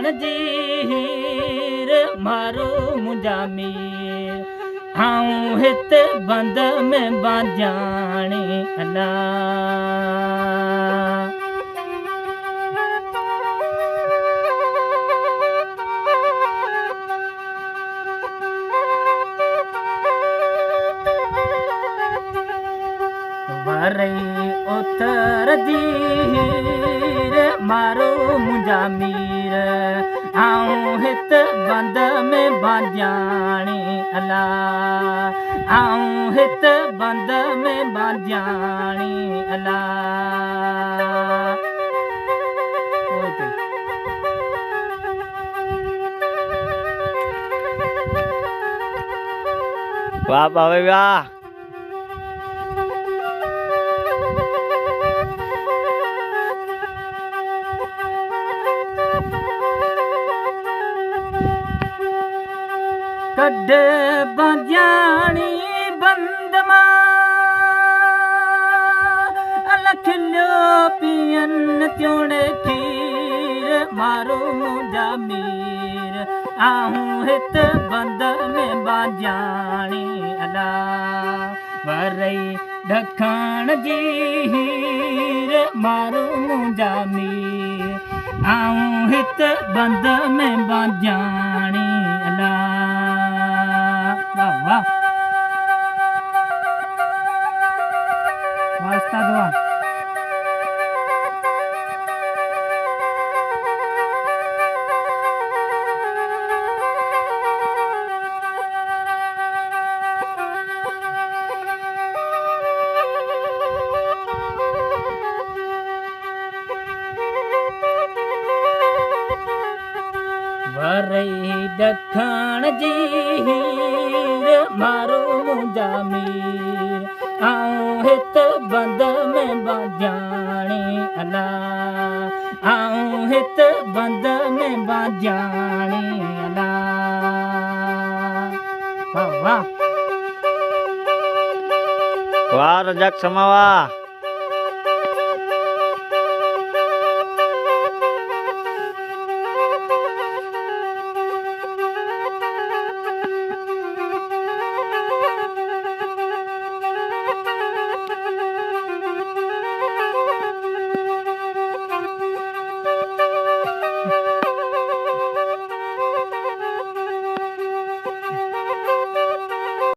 ॾखण जी हीर मारो मुंहिंजा मीर आऊं हिते बंद में बाजाणी अला वरई उतर जी हीर मारो मुंहिंजा मीर आऊं हिते बंद में बाजाणी अला आऊं हिते बंद में बाजाणी अला वाह बाबा वाह कॾ बाजाणी बंद मां अलखियो पियनि त्योड़े खीर मारो मुंहिंजा मीर आऊं हिते बंद में बाजाणी अला वरई ॾखण जी हीर मारो मुंहिंजा मीर आऊं हिते बंद में बाजाणी अला वाह वास्ता दुआ वरई ॾखण जी हीर मारो मुंहिंजा मीर आऊं हिते बंद में बाजाणी अला आऊं हिते बंद में बाजाणी अला वाह वाह रजक समावा।